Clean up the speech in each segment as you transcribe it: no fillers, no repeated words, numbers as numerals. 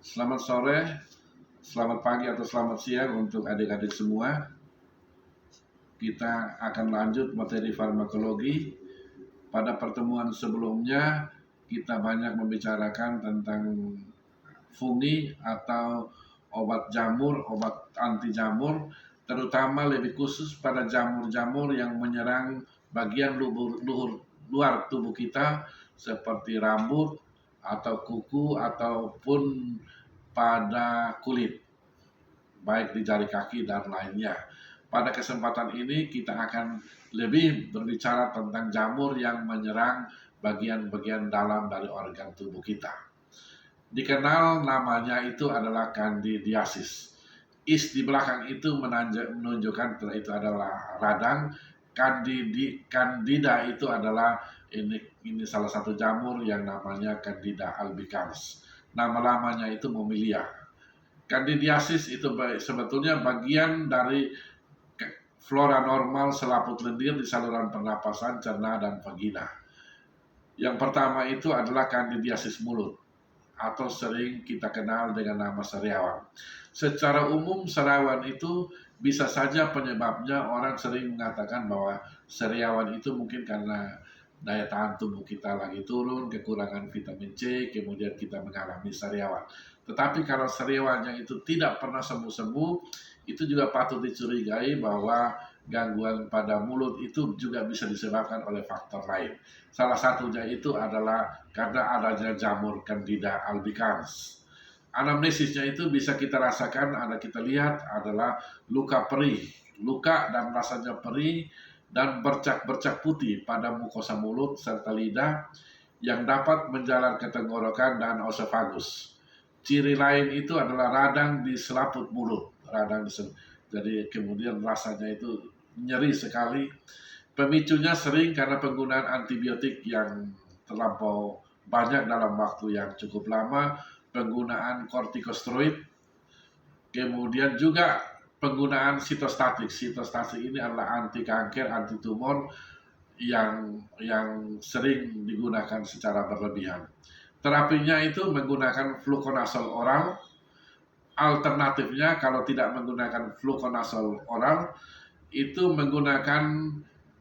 Selamat sore, selamat pagi atau selamat siang untuk adik-adik semua. Kita akan lanjut materi farmakologi. Pada pertemuan sebelumnya, kita banyak membicarakan tentang fungi atau obat jamur, obat anti jamur, terutama lebih khusus pada jamur-jamur yang menyerang bagian luar tubuh kita seperti rambut atau kuku ataupun pada kulit, baik di jari kaki dan lainnya. Pada kesempatan ini kita akan lebih berbicara tentang jamur yang menyerang bagian-bagian dalam dari organ tubuh kita. Dikenal namanya itu adalah candidiasis. Is di belakang itu menunjukkan itu adalah radang. Candida itu adalah ini salah satu jamur yang namanya Candida albicans. Nama lamanya itu Momilia. Candidiasis itu sebetulnya bagian dari flora normal selaput lendir di saluran pernapasan, cerna, dan vagina. Yang pertama itu adalah candidiasis mulut, atau sering kita kenal dengan nama sariawan. Secara umum sariawan itu bisa saja penyebabnya, orang sering mengatakan bahwa sariawan itu mungkin karena daya tahan tubuh kita lagi turun, kekurangan vitamin C, kemudian kita mengalami sariawan. Tetapi kalau sariawannya itu tidak pernah sembuh-sembuh, itu juga patut dicurigai bahwa gangguan pada mulut itu juga bisa disebabkan oleh faktor lain. Salah satunya itu adalah karena adanya jamur Candida albicans. Anamnesisnya itu bisa kita rasakan, kita lihat adalah luka perih, luka dan rasanya perih dan bercak-bercak putih pada mukosa mulut serta lidah yang dapat menjalar ke tenggorokan dan oesophagus. Ciri lain itu adalah radang di selaput mulut, jadi kemudian rasanya itu nyeri sekali. Pemicunya sering karena penggunaan antibiotik yang terlampau banyak dalam waktu yang cukup lama, penggunaan kortikosteroid, kemudian juga penggunaan sitostatik. Sitostatik ini adalah anti kanker, anti tumor yang sering digunakan secara berlebihan. Terapinya itu menggunakan fluconazole oral. Alternatifnya kalau tidak menggunakan fluconazole oral, itu menggunakan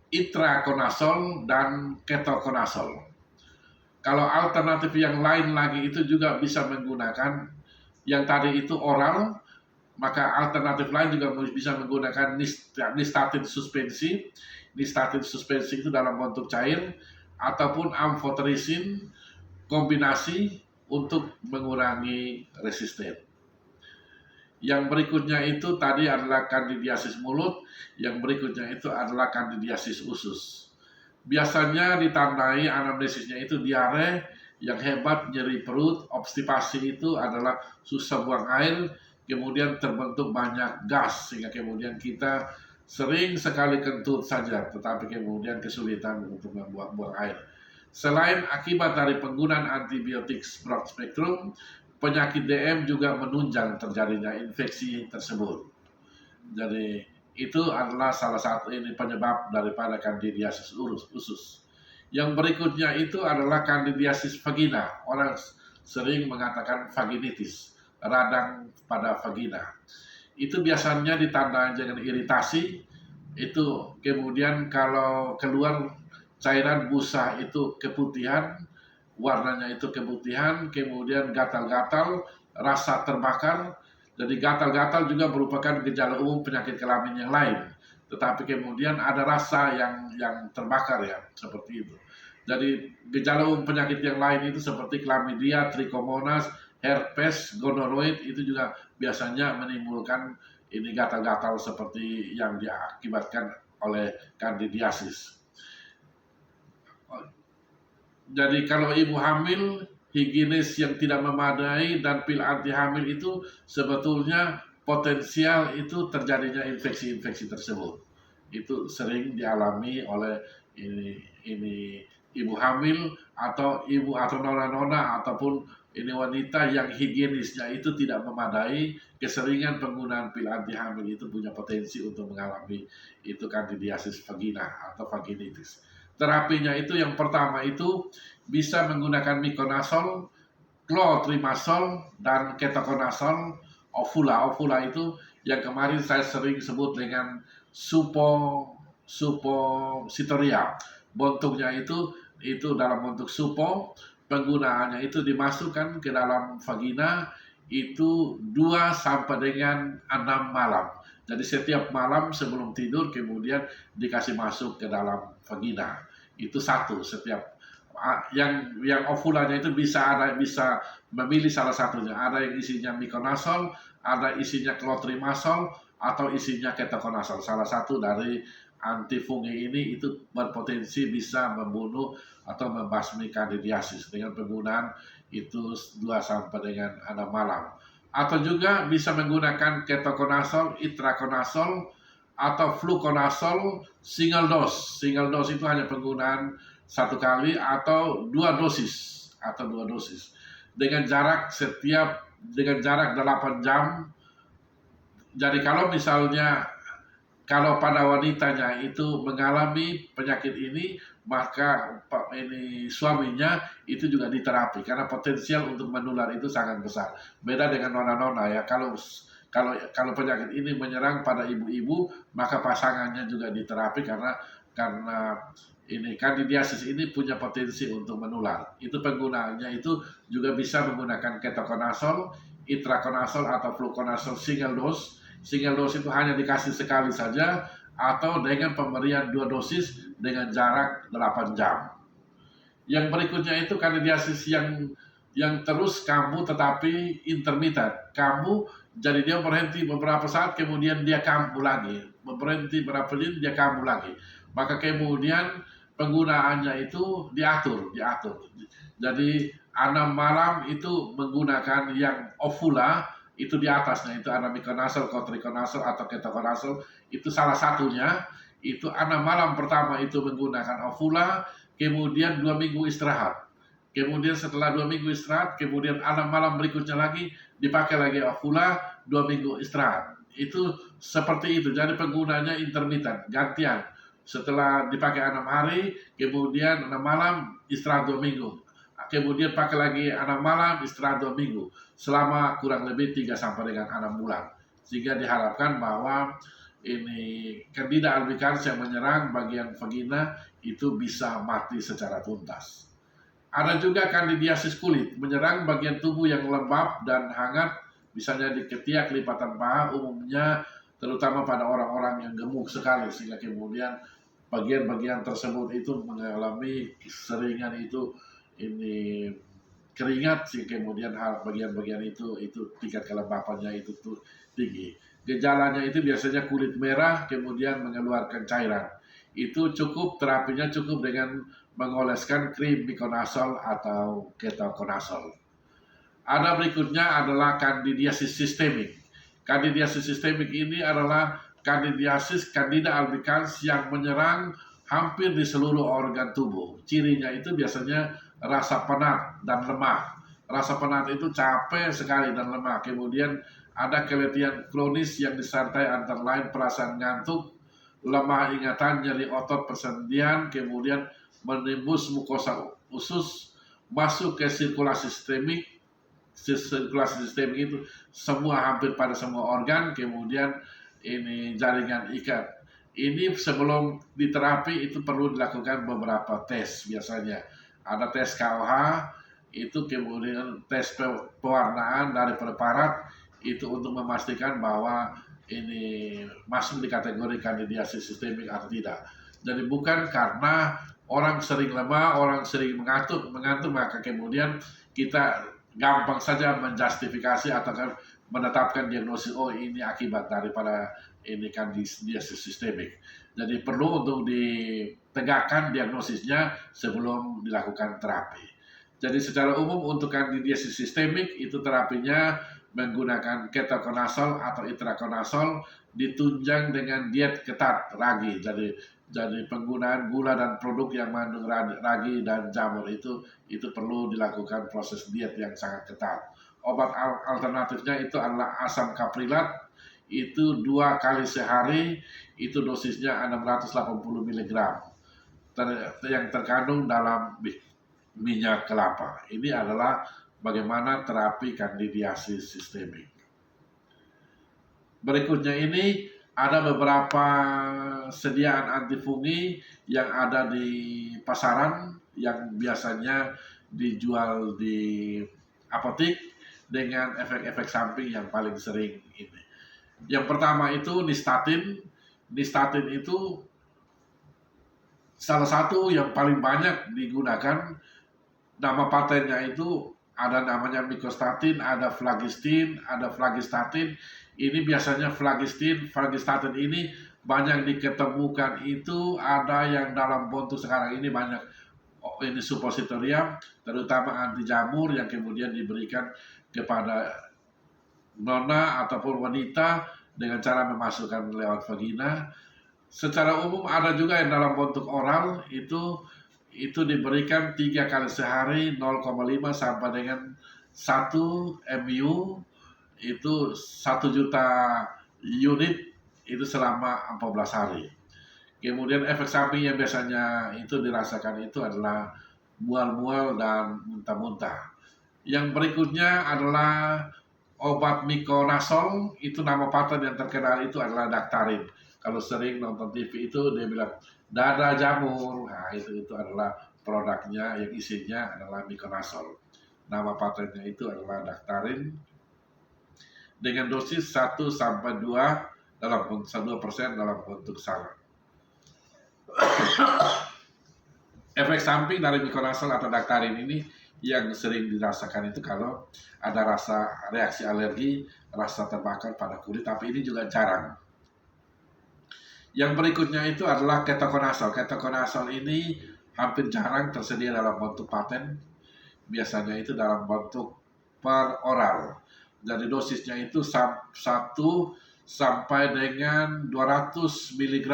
itraconazole dan ketoconazole. Kalau alternatif yang lain lagi itu juga bisa menggunakan yang tadi itu oral, maka alternatif lain juga bisa menggunakan nystatin suspensi. Nystatin suspensi itu dalam bentuk cair, ataupun amphotericin kombinasi untuk mengurangi resisten. Yang berikutnya itu tadi adalah candidiasis mulut, yang berikutnya itu adalah candidiasis usus. Biasanya ditandai anamnesisnya itu diare yang hebat, nyeri perut, obstipasi itu adalah susah buang air, kemudian terbentuk banyak gas sehingga kemudian kita sering sekali kentut saja, tetapi kemudian kesulitan untuk membuang air. Selain akibat dari penggunaan antibiotik broad spektrum, penyakit DM juga menunjang terjadinya infeksi tersebut. Jadi itu adalah salah satu penyebab daripada candidiasis usus. Yang berikutnya itu adalah candidiasis vagina. Orang sering mengatakan vaginitis, radang pada vagina. Itu biasanya ditandai dengan iritasi. Itu kemudian kalau keluar cairan busa itu keputihan, warnanya itu keputihan, kemudian gatal-gatal, rasa terbakar. Jadi gatal-gatal juga merupakan gejala umum penyakit kelamin yang lain. Tetapi kemudian ada rasa yang terbakar ya, seperti itu. Jadi gejala umum penyakit yang lain itu seperti chlamydia, trichomonas, herpes, gonorrhoeid itu juga biasanya menimbulkan gatal-gatal seperti yang diakibatkan oleh candidiasis. Jadi kalau ibu hamil, higienis yang tidak memadai dan pil anti hamil itu sebetulnya potensial itu terjadinya infeksi-infeksi tersebut. Itu sering dialami oleh ini ibu hamil atau ibu atau nona-nona ataupun wanita yang higienisnya itu tidak memadai. Keseringan penggunaan pil anti hamil itu punya potensi untuk mengalami itu candidiasis vagina atau vaginitis. Terapinya itu yang pertama itu bisa menggunakan miconazole clotrimazole dan ketoconazole ovula. Ovula itu yang kemarin saya sering sebut dengan suppositoria. Bentuknya itu dalam bentuk supo, penggunaannya itu dimasukkan ke dalam vagina itu 2 sampai dengan 6 malam. Jadi setiap malam sebelum tidur kemudian dikasih masuk ke dalam vagina. Itu satu setiap yang ovulanya itu bisa memilih salah satunya. Ada yang isinya miconazole, ada isinya clotrimazole, atau isinya ketoconazole. Salah satu dari antifungi ini itu berpotensi bisa membunuh atau membasmi candidiasis dengan penggunaan itu 2 sampai dengan 6 malam. Atau juga bisa menggunakan ketoconazole, itraconazole, atau fluconazole single dose. Single dose itu hanya penggunaan 1 kali atau 2 dosis dengan jarak 8 jam. Jadi kalau pada wanitanya itu mengalami penyakit ini, maka suaminya itu juga diterapi karena potensial untuk menular itu sangat besar. Beda dengan nona-nona ya, kalau penyakit ini menyerang pada ibu-ibu, maka pasangannya juga diterapi karena candidiasis ini punya potensi untuk menular. Itu penggunaannya itu juga bisa menggunakan ketoconazole, itraconazole atau fluconazole single dose. Single dose itu hanya dikasih sekali saja atau dengan pemberian 2 dosis dengan jarak 8 jam. Yang berikutnya itu candidiasis yang terus kambuh tetapi intermittent. Kambuh jadi dia berhenti beberapa saat kemudian dia kambuh lagi. Berhenti berapa menit dia kambuh lagi. Maka kemudian penggunaannya itu diatur. Jadi 6 malam itu menggunakan yang ovula, itu di atasnya itu ada miconazole, cotriconazole atau ketoconazole, itu salah satunya. Itu 6 malam pertama itu menggunakan ovula, kemudian 2 minggu istirahat. Kemudian setelah 2 minggu istirahat, kemudian 6 malam berikutnya lagi dipakai lagi ovula, 2 minggu istirahat. Itu seperti itu. Jadi penggunanya intermittent, gantian. Setelah dipakai 6 hari, kemudian 6 malam, istirahat 2 minggu. Kemudian pakai lagi 6 malam, istirahat 2 minggu. Selama kurang lebih 3 sampai dengan 6 bulan. Sehingga diharapkan bahwa Candida albicans yang menyerang bagian vagina itu bisa mati secara tuntas. Ada juga candidiasis kulit, menyerang bagian tubuh yang lembab dan hangat, misalnya di ketiak, lipatan paha, umumnya terutama pada orang-orang yang gemuk sekali, sehingga kemudian bagian-bagian tersebut itu mengalami keseringan itu keringat, sehingga kemudian bagian-bagian itu tingkat kelembapannya itu tinggi. Gejalanya itu biasanya kulit merah kemudian mengeluarkan cairan. Itu terapinya cukup dengan mengoleskan krim miconazole atau ketoconazole. Ada berikutnya adalah candidiasis sistemik. Candidiasis sistemik ini adalah candidiasis Candida albicans yang menyerang hampir di seluruh organ tubuh. Cirinya itu biasanya rasa penat dan lemah. Rasa penat itu capek sekali dan lemah. Kemudian ada keletihan kronis yang disertai antara lain perasaan ngantuk, lemah ingatan, nyeri otot persendian, kemudian menembus mukosa usus, masuk ke sirkulasi sistemik itu hampir pada semua organ, kemudian jaringan ikat. Ini sebelum diterapi itu perlu dilakukan beberapa tes biasanya. Ada tes KOH, itu kemudian tes pewarnaan dari preparat, itu untuk memastikan bahwa ini masuk di kategori candidiasis sistemik atau tidak. Jadi bukan karena orang sering lemah, orang sering mengantuk, maka kemudian kita gampang saja menjustifikasi atau menetapkan diagnosis, oh ini akibat daripada candidiasis sistemik. Jadi perlu untuk ditegakkan diagnosisnya sebelum dilakukan terapi. Jadi secara umum untuk candidiasis sistemik itu terapinya menggunakan ketoconazole atau itraconazole ditunjang dengan diet ketat ragi. Jadi penggunaan gula dan produk yang mengandung ragi dan jamur itu perlu dilakukan proses diet yang sangat ketat. Obat alternatifnya itu adalah asam kaprilat, itu 2 kali sehari, itu dosisnya 680 mg yang terkandung dalam minyak kelapa. Ini adalah bagaimana terapi kandidiasis sistemik. Berikutnya ini ada beberapa sediaan antifungi yang ada di pasaran yang biasanya dijual di apotek dengan efek-efek samping yang paling sering ini. Yang pertama itu nistatin. Nistatin itu salah satu yang paling banyak digunakan. Nama patennya itu ada namanya mikostatin, ada flagistin, ada flagistatin. Ini biasanya flagistatin ini banyak diketemukan itu ada yang dalam bentuk sekarang ini banyak ini suppositorium, terutama anti jamur yang kemudian diberikan kepada nona ataupun wanita dengan cara memasukkan lewat vagina. Secara umum ada juga yang dalam bentuk oral itu diberikan 3 kali sehari 0,5 sampai dengan 1 MU, itu 1 juta unit itu selama 14 hari. Kemudian efek samping yang biasanya itu dirasakan itu adalah mual-mual dan muntah-muntah. Yang berikutnya adalah obat mikonazol, itu nama paten yang terkenal itu adalah Daktarin. Kalau sering nonton TV itu dia bilang dada jamur, nah itu adalah produknya yang isinya adalah mikonazol. Nama patennya itu adalah Daktarin dengan dosis 1 sampai 2 dalam 1% dalam bentuk salad. Efek samping dari mikonazol atau Daktarin ini yang sering dirasakan itu kalau ada rasa reaksi alergi, rasa terbakar pada kulit, tapi ini juga jarang. Yang berikutnya itu adalah ketokonazol. Ketokonazol ini hampir jarang tersedia dalam bentuk paten. Biasanya itu dalam bentuk per oral. Jadi dosisnya itu 1 sampai dengan 200 mg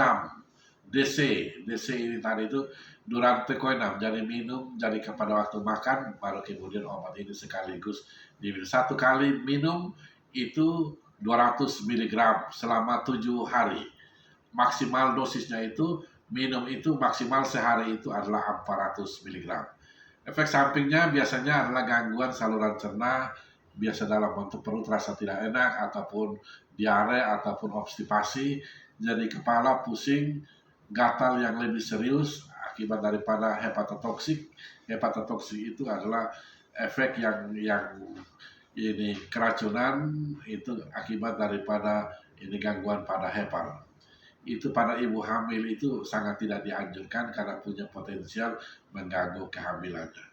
DC. DC ini tadi itu durante koinam, jadi minum, jadi pada waktu makan, baru kemudian obat ini sekaligus diminum. 1 kali minum itu 200 mg selama 7 hari. Maksimal dosisnya itu, minum itu maksimal sehari itu adalah 400 mg. Efek sampingnya biasanya adalah gangguan saluran cerna, biasa dalam bentuk perut rasa tidak enak, ataupun diare, ataupun obstipasi, jadi kepala pusing, gatal yang lebih serius akibat daripada hepatotoksik. Hepatotoksik itu adalah efek yang ini keracunan itu akibat daripada ini gangguan pada hepar. Itu pada ibu hamil itu sangat tidak dianjurkan karena punya potensial mengganggu kehamilannya,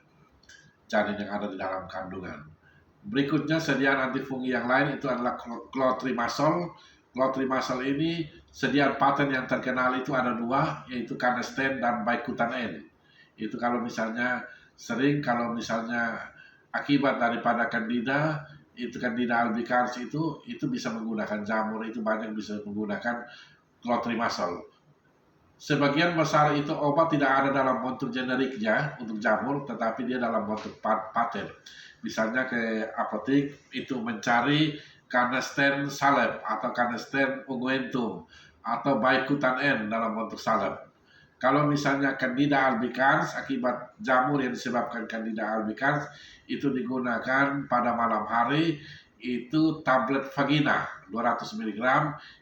janin yang ada di dalam kandungan. Berikutnya sediaan antifungi yang lain itu adalah clotrimazole. Clotrimazole ini sediaan paten yang terkenal itu ada 2, yaitu Canesten dan Bicutan N. Itu kalau misalnya kalau misalnya akibat daripada Candida, itu Candida albicans itu bisa menggunakan jamur, itu banyak bisa menggunakan clotrimazole. Sebagian besar itu obat tidak ada dalam bentuk generiknya untuk jamur, tetapi dia dalam bentuk paten. Misalnya ke apotek itu mencari Canesten salep atau Canesten unguentum atau Bicutan N dalam bentuk salep. Kalau misalnya Candida albicans akibat jamur yang disebabkan Candida albicans itu digunakan pada malam hari, itu tablet vagina 200 mg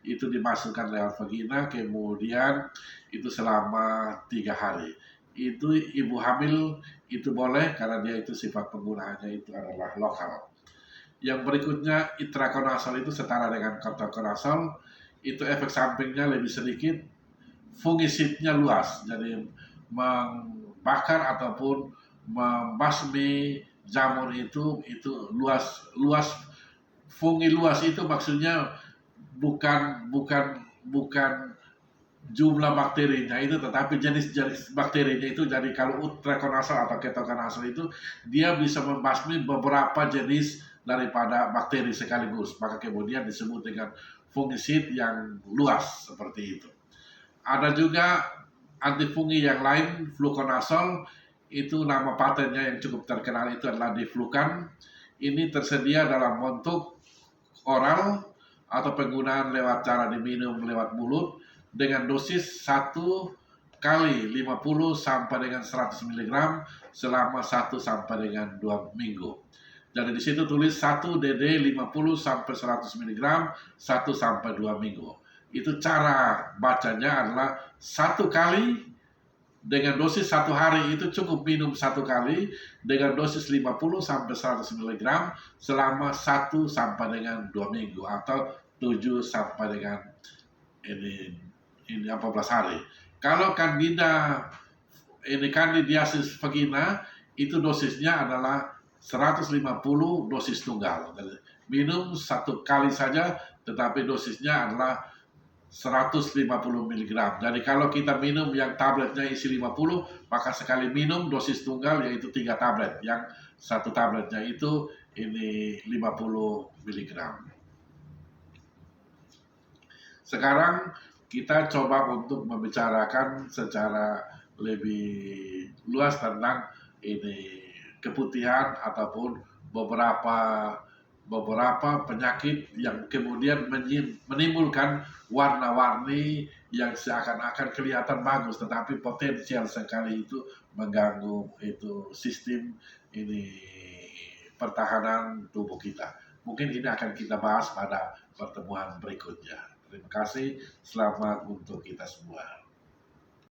itu dimasukkan lewat vagina, kemudian itu selama 3 hari. Itu ibu hamil itu boleh karena dia itu sifat penggunaannya itu adalah lokal. Yang berikutnya itraconazole itu setara dengan ketoconazole, itu efek sampingnya lebih sedikit, fungisidnya luas, jadi membakar ataupun membasmi jamur itu luas. Fungi luas itu maksudnya bukan jumlah bakterinya itu, tetapi jenis-jenis bakterinya itu. Jadi kalau itraconazole atau ketoconazole itu dia bisa membasmi beberapa jenis daripada bakteri sekaligus, maka kemudian disebut dengan fungisid yang luas seperti itu. Ada juga antifungi yang lain, fluconazole, itu nama patennya yang cukup terkenal itu adalah diflucan. Ini tersedia dalam bentuk oral atau penggunaan lewat cara diminum lewat mulut dengan dosis 1 kali 50 sampai dengan 100 mg selama 1 sampai dengan 2 minggu. Jadi di situ tulis 1 DD 50 sampai 100 mg 1 sampai 2 minggu. Itu cara bacanya adalah satu kali dengan dosis satu hari itu cukup minum satu kali dengan dosis 50 sampai 100 mg selama 1 sampai dengan 2 minggu atau 7 sampai dengan ini 14 hari. Kalau candidiasis vagina itu dosisnya adalah 150 dosis tunggal. Minum satu kali saja, tetapi dosisnya adalah 150 mg. Jadi kalau kita minum yang tabletnya isi 50, maka sekali minum dosis tunggal yaitu 3 tablet. Yang satu tabletnya itu ini 50 mg. Sekarang kita coba untuk membicarakan secara lebih luas tentang ini keputihan ataupun beberapa penyakit yang kemudian menimbulkan warna-warni yang seakan-akan kelihatan bagus tetapi potensial sekali itu mengganggu itu sistem ini pertahanan tubuh kita. Mungkin ini akan kita bahas pada pertemuan berikutnya. Terima kasih, selamat untuk kita semua.